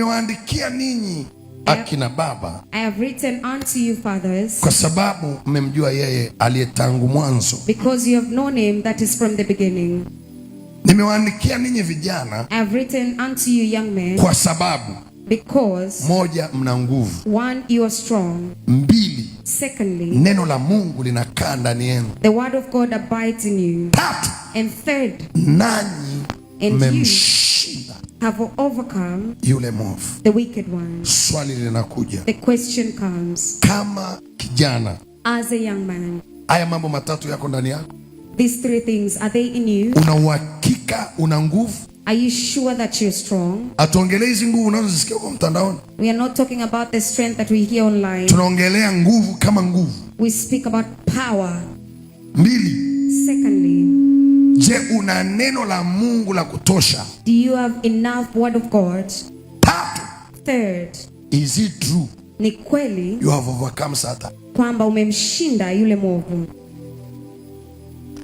nimewaandikia ninyi akina baba, I have written unto you fathers, kwa sababu mmemjua yeye aliye tangu mwanzo. Because you have known him that is from the beginning. Nimewaandikia ninyi vijana, I have written unto you young men, kwa sababu because moja, mna nguvu; one, you are strong; mbili, secondly, neno la Mungu linakaa ndani yenu; the word of God abides in you; tatu, and third, nanyi mmemshinda have overcome yule mwovu. the wicked one. Swali linakuja, The question comes, kama kijana, as a young man, haya mambo matatu yako ndani yako? these three things, are they in you? Una uhakika una nguvu? Are you sure that you're strong? Atuongelee hizi nguvu unazosikia kwa mtandaoni. We are not talking about the strength that we hear online. Tunaongelea nguvu kama nguvu. We speak about power. Mbili, Secondly, je, una neno la Mungu la kutosha? do you have enough word of God? Tatu, Third, is it true ni kweli you have overcome Satan? kwamba umemshinda yule mwovu?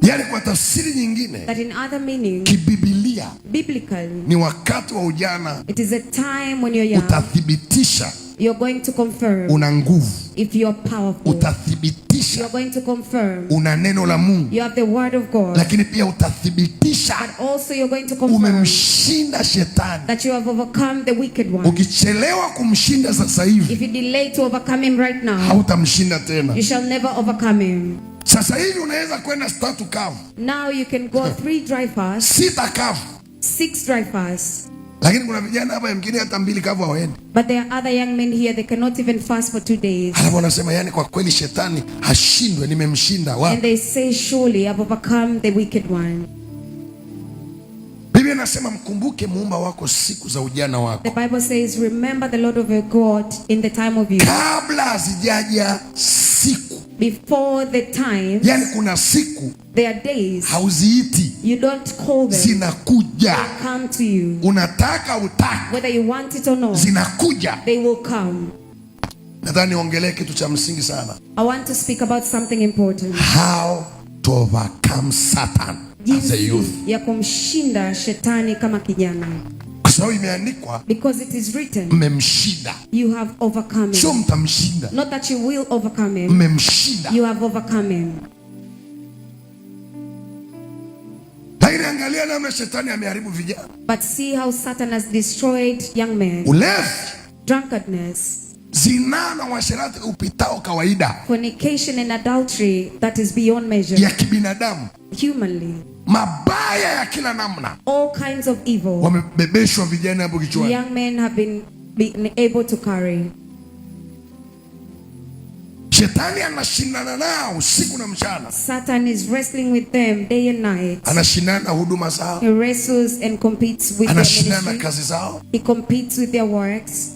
Yaani kwa tafsiri nyingine, That in other meaning, kibibilia, biblically, ni wakati wa ujana it is a time when you're young, utathibitisha you're going to confirm una nguvu. if you're powerful. Utathibitisha You're going to confirm una neno la Mungu, you have the word of God. lakini pia utathibitisha But also you're going to confirm umemshinda shetani. that you have overcome the wicked one. Ukichelewa kumshinda sasa hivi, If you delay to overcome him right now, hautamshinda tena. you shall never overcome him. Sasa hivi unaweza kwenda 3 kavu, Now you can go 3 dry fast, 6 kavu, 6 dry fast. lakini kuna vijana hapa yamkini hata 2 kavu hawaendi. But there are other young men here, they cannot even fast for 2 days. Halafu wanasema yani kwa kweli shetani hashindwe, nimemshinda. And Wapi? they say, surely I've overcome the wicked one. Biblia inasema mkumbuke muumba wako siku za ujana The wako, Bible says, remember the Lord of your God in the time of youth. kabla hazijaja siku. Before the time, Yani kuna siku there are days, hauziiti, you don't call them, zinakuja. they come to you. Unataka utaki, Whether you want it or not, zinakuja. they will come. Nadhani niongelee kitu cha msingi sana. I want to speak about something important. How to overcome Satan as a youth. Jinsi ya kumshinda shetani kama kijana. Kwa sababu imeandikwa Because it is written, mmemshinda. you have overcome Sio him. mtamshinda, Not that you will overcome him, mmemshinda. you have overcome him. Lakini angalia namna shetani ameharibu vijana. But see how Satan has destroyed young men. Ulevi, Drunkenness, zinaa na uasherati upitao kawaida fornication and adultery that is beyond measure. ya kibinadamu, Humanly, mabaya ya kila namna, all kinds of evil, wamebebeshwa vijana hapo kichwani. young men have been able to carry. Shetani anashindana nao usiku na mchana, Satan is wrestling with them day and night. anashindana na huduma zao, He wrestles and competes with their anashindana na ministry. kazi zao, He competes with their works.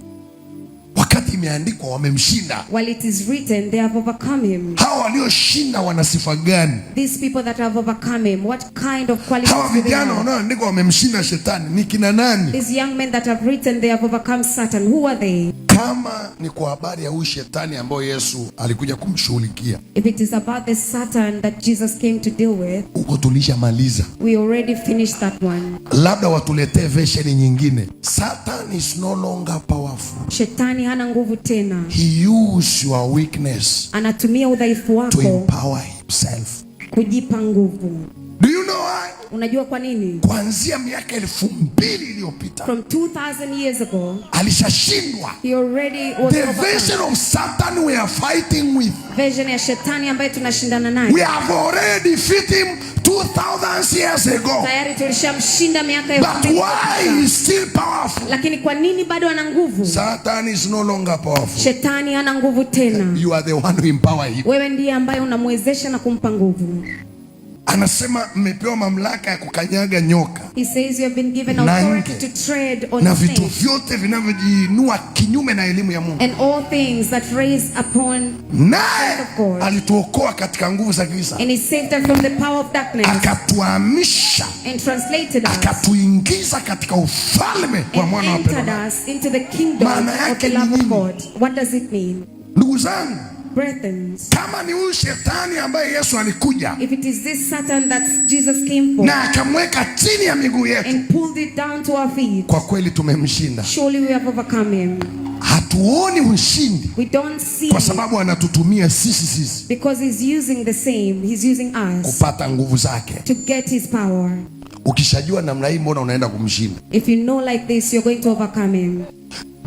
wakati imeandikwa wamemshinda. While it is written, they have overcome him. Hawa walioshinda wana sifa gani? These people that have overcome him, what kind of qualities Hawa do they vijana have? wanaoandikwa wamemshinda shetani ni kina nani? These young men that have written, they have overcome Satan. Who are they? Kama ni kwa habari ya huyu shetani ambayo Yesu alikuja kumshughulikia, If it is about the Satan that Jesus came to deal with, huko tulishamaliza. we already finished that one. Labda watuletee version nyingine. Satan is no longer powerful. Shetani hana nguvu tena. He use your weakness Anatumia udhaifu to wako empower himself. kujipa nguvu. Do you know why? Unajua kwa nini? Kuanzia miaka 2000 iliyopita From 2000 years ago, alishashindwa. he already was The overcome. version of Satan we are fighting with, Version ya shetani ambaye tunashindana naye, we have already defeated him 2000 years ago. tayari tulishamshinda miaka But 2000. why he is still powerful? Lakini kwa nini bado ana nguvu? Satan is no longer powerful. Shetani hana nguvu tena. You are the one who empower him. Wewe ndiye ambaye unamwezesha na kumpa nguvu. Anasema mmepewa mamlaka ya kukanyaga nyoka He says you have been given Na authority nge. to tread on na vitu snakes vyote vinavyojiinua kinyume na elimu ya Mungu. and all things that raise upon, Naye of God. alituokoa katika nguvu za giza, and he saved us from the power of darkness akatuhamisha, and translated us akatuingiza katika ufalme wa and mwana wa entered pekee. us into the kingdom Maana of yake the love ni of nini? God. What does it mean? Ndugu zangu, brethren, kama ni huyu shetani ambaye Yesu alikuja if it is this Satan that Jesus came for na akamweka chini ya miguu yetu, and pulled it down to our feet, kwa kweli tumemshinda. surely we have overcome him. Hatuoni ushindi We don't see kwa sababu anatutumia sisi because he's using the same. He's using us kupata nguvu zake. to get his power. Ukishajua namna hii, mbona unaenda kumshinda? If you know like this, you're going to overcome him.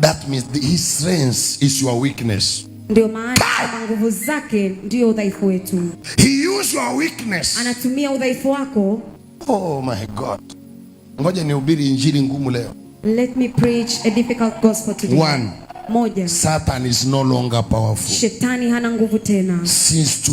That means his strength is your weakness. Ndio maana kama nguvu zake ndio udhaifu wetu. He use your weakness. Anatumia udhaifu wako. Oh my God. Ngoja nihubiri injili ngumu leo. Let me preach a difficult gospel today. One. Moja. Satan is no longer powerful. Shetani hana nguvu tena. Since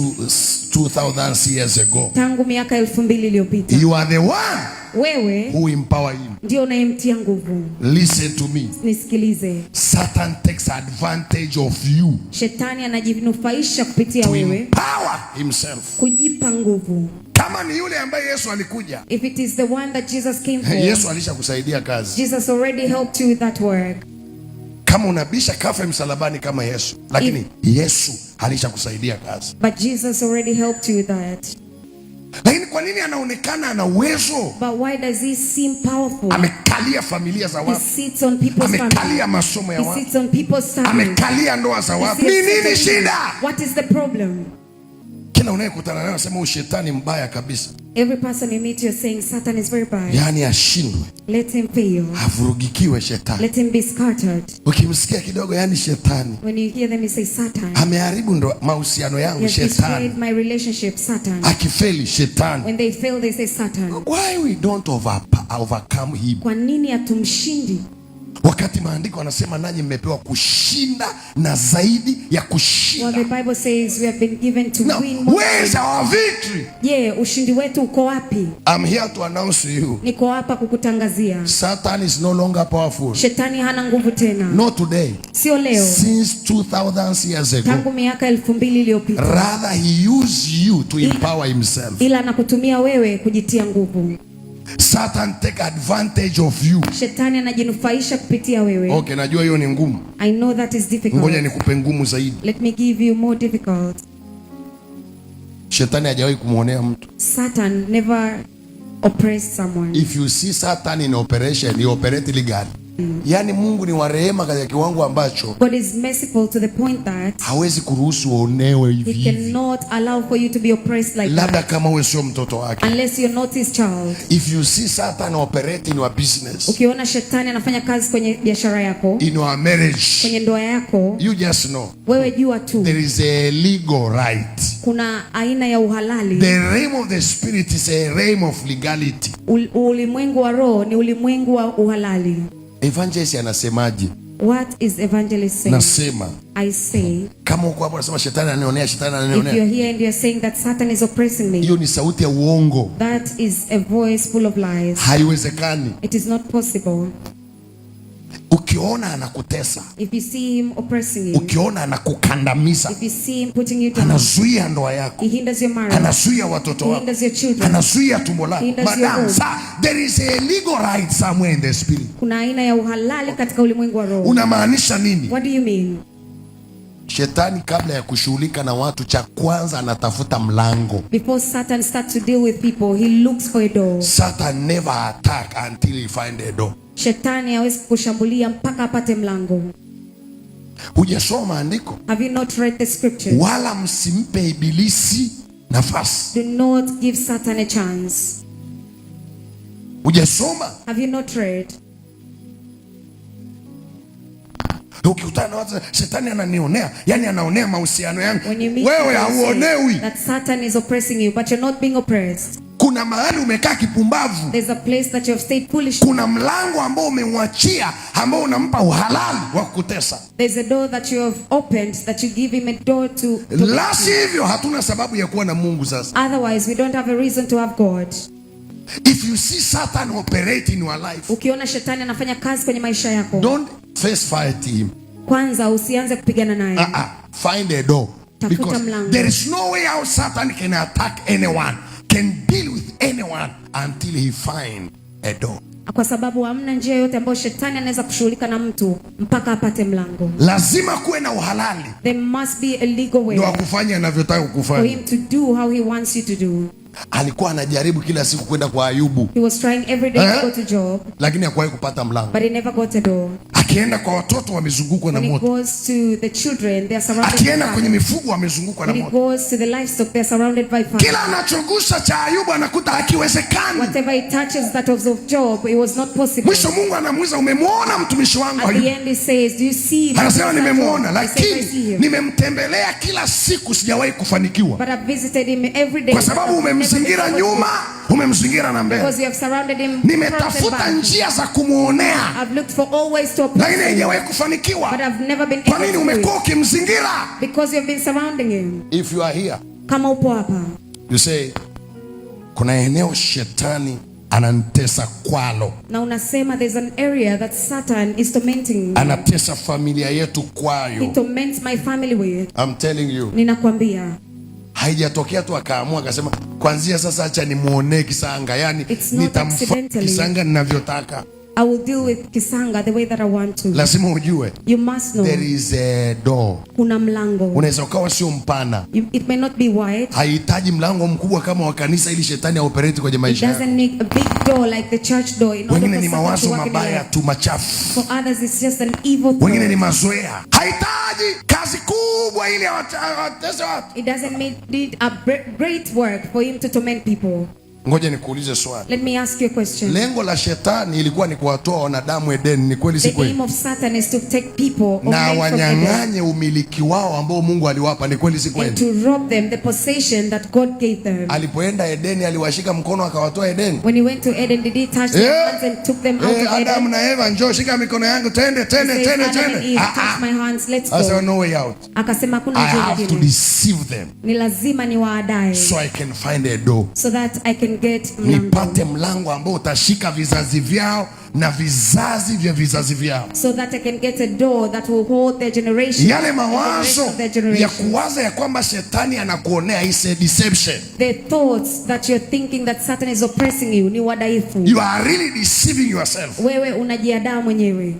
2000 years ago. Tangu miaka 2000 iliyopita. You are the one wewe who empower him. ndio unayemtia nguvu. Listen to me. Nisikilize. Satan takes advantage of you. Shetani anajinufaisha kupitia to wewe. Empower himself. Kujipa nguvu. Kama ni yule ambaye Yesu alikuja. If it is the one that Jesus came for. Yesu alishakusaidia kazi. Jesus already helped you with that work. Kama unabisha kafe msalabani kama Yesu, lakini Yesu alishakusaidia kazi. But Jesus already helped you with that. Lakini kwa nini anaonekana ana uwezo? But why does he seem powerful? Amekalia familia za watu. He sits on people's families. Amekalia masomo ya watu. He sits on people's families. Amekalia ndoa za watu. Ni nini shida? What is the problem? Kila unayekutana naye anasema ushetani mbaya kabisa. Every person you meet, you're saying Satan is very bad. Yaani ashindwe. Let him fail. Avurugikiwe shetani. Let him be scattered. Ukimsikia kidogo, yani shetani. When you hear them, you say Satan. Ameharibu ndo mahusiano yangu, shetani. Destroyed my relationship, Satan. Akifeli, shetani. When they fail, they say Satan. Why we don't overcome him? Kwa nini hatumshindi? Wakati maandiko anasema nanyi mmepewa kushinda na zaidi ya kushinda. Well, the Bible says we have been given to win more. Where is our victory? Yeah, ushindi wetu uko wapi? I'm here to announce to you. Niko hapa kukutangazia. Satan is no longer powerful. Shetani hana nguvu tena. Not today. Sio leo. Since 2000 years ago. Tangu miaka 2000 iliyopita. Rather he used you to empower himself. Ila anakutumia wewe kujitia nguvu. Satan take advantage of you. Shetani anajinufaisha kupitia wewe. Okay, najua hiyo ni ngumu. I know that is difficult. Ngoja nikupe ngumu zaidi. Let me give you more difficult. Shetani hajawahi kumuonea mtu. Satan never oppressed someone. If you see Satan in operation, he operate legally. Yaani Mungu ni wa rehema katika kiwango ambacho God is merciful to the point that hawezi kuruhusu uonewe hivi. He cannot allow for you to be oppressed like Labda that. kama wewe sio mtoto wake. Unless you're not his child. If you see Satan operate in your business, ukiona shetani anafanya kazi kwenye biashara yako, in your marriage, kwenye ndoa yako, you just know. wewe jua tu There is a legal right. kuna aina ya uhalali. The realm of the spirit is a realm of legality. Ulimwengu wa roho ni ulimwengu wa uhalali. Evangelist anasemaje? What is evangelist saying? Nasema, I say, kama uko hapo unasema shetani ananionea, shetani if you're ananionea, here and you're saying that Satan is oppressing me, hiyo ni sauti ya uongo. that is a voice full of lies. Haiwezekani. It is not possible. Ukiona anakutesa, If you see him oppressing you, ukiona anakukandamiza, if you see him putting you down, anazuia ndoa yako, he hinders your marriage, anazuia watoto he wako, hinders your children, anazuia tumbo lako. He does your Madam, home. sir, there is a legal right somewhere in the spirit. kuna aina ya uhalali katika ulimwengu wa roho. Unamaanisha nini? What do you mean? Shetani kabla ya kushughulika na watu, cha kwanza anatafuta mlango. Before Satan starts to deal with people, he looks for a door. Satan never attack until he find a door. Shetani hawezi kushambulia mpaka apate mlango. Hujasoma maandiko? Have you not read the scriptures? Wala msimpe ibilisi nafasi. Do not give Satan a chance. Hujasoma? Have you not read? Ukikutana na watu, shetani ananionea, yani anaonea mahusiano yangu. When you meet Wewe people, hauonewi. say that Satan is oppressing you, but you're not being oppressed. Kuna mahali umekaa kipumbavu. There's a place that you have stayed foolish. Kuna mlango ambao umemwachia, ambao unampa uhalali wa kukutesa. There's a door that you have opened that you give him a door to La sivyo hatuna sababu ya kuwa na Mungu sasa. Otherwise, we don't have a reason to have God. If you see Satan operate in your life, Ukiona shetani anafanya kazi kwenye maisha yako, don't face fight him. kwanza usianze kupigana naye. Find a door. Tafuta Because mlango. there is no way how Satan can attack anyone, can deal with anyone until he find a door. Kwa sababu hamna njia yote ambayo shetani anaweza kushughulika na mtu mpaka apate mlango. Lazima kuwe na uhalali. There must be a legal way. Ndio akufanya anavyotaka kukufanya. For him to do how he wants you to do. Alikuwa anajaribu kila siku kwenda kwa Ayubu. He was trying every day to go to Job. Lakini hakuwahi kupata mlango. But he never got a door. Akienda kwa watoto wamezungukwa na moto. When he goes to the children, they are surrounded by fire. Akienda kwenye mifugo wamezungukwa na moto. When he goes to the livestock, they are surrounded by fire. Kila anachogusa cha Ayubu anakuta hakiwezekani. Whatever he touches that of Job, it was not possible. Mwisho Mungu anamuuliza, umemwona mtumishi wangu Ayubu? At the end he says, do you see? Anasema nimemwona, lakini nimemtembelea kila siku, sijawahi kufanikiwa. But I've visited him every day. Kwa sababu umemzingira nyuma, umemzingira na mbele. Because you have surrounded him. Nimetafuta njia za kumuonea. I've looked for all ways to oppose him. Lakini haijawahi kufanikiwa. But I've never been able to. Kwa nini umekuwa ukimzingira? Because you have been surrounding him. If you are here, kama upo hapa, you say, kuna eneo shetani anantesa kwalo. Na unasema there's an area that Satan is tormenting me. Anatesa familia yetu kwayo. He torments my family with. I'm telling you. Ninakwambia. Haijatokea tu akaamua akasema kuanzia sasa acha nimuonee Kisanga, yani nitamfanya Kisanga ninavyotaka. I will deal with Kisanga the way that I want to. Lazima ujue. You must know. There is a door. Kuna mlango. Unaweza ukawa sio mpana. It may not be wide. Haihitaji mlango mkubwa kama wa kanisa ili shetani aoperate kwenye maisha yako. It doesn't need a big door like the church door in order for Wengine ni mawazo mabaya tu machafu. For others it's just an evil thought. Wengine ni mazoea. Haihitaji kazi kubwa ili awatese watu. It doesn't need a great work for him to torment people. Ngoja nikuulize swali. Let me ask you a question. Lengo la shetani ilikuwa ni kuwatoa wanadamu Edeni, ni kweli si kweli? The aim of Satan is to take people na wanyang'anye umiliki wao ambao Mungu aliwapa, ni kweli si kweli? And to rob them the possession that God gave them. Alipoenda Edeni aliwashika mkono akawatoa Edeni. When he went to Eden, did he touch their hands and took them out of Eden? Adam na Eva, njoo shika mikono yangu, twende. Touch my hands, let's go. I said no way out. Akasema kuna njia nyingine. I have to deceive them. Ni lazima niwaadae. So I can find a door. So that I can get mlango. Nipate mlango ambao utashika vizazi vyao na vizazi vya vizazi vyao. So that I can get a door that will hold their generation. Yale mawazo ya kuwaza ya kwamba shetani anakuonea is a deception. The thoughts that you're thinking that Satan is oppressing you ni wadaifu. You are really deceiving yourself. Wewe unajiadaa mwenyewe.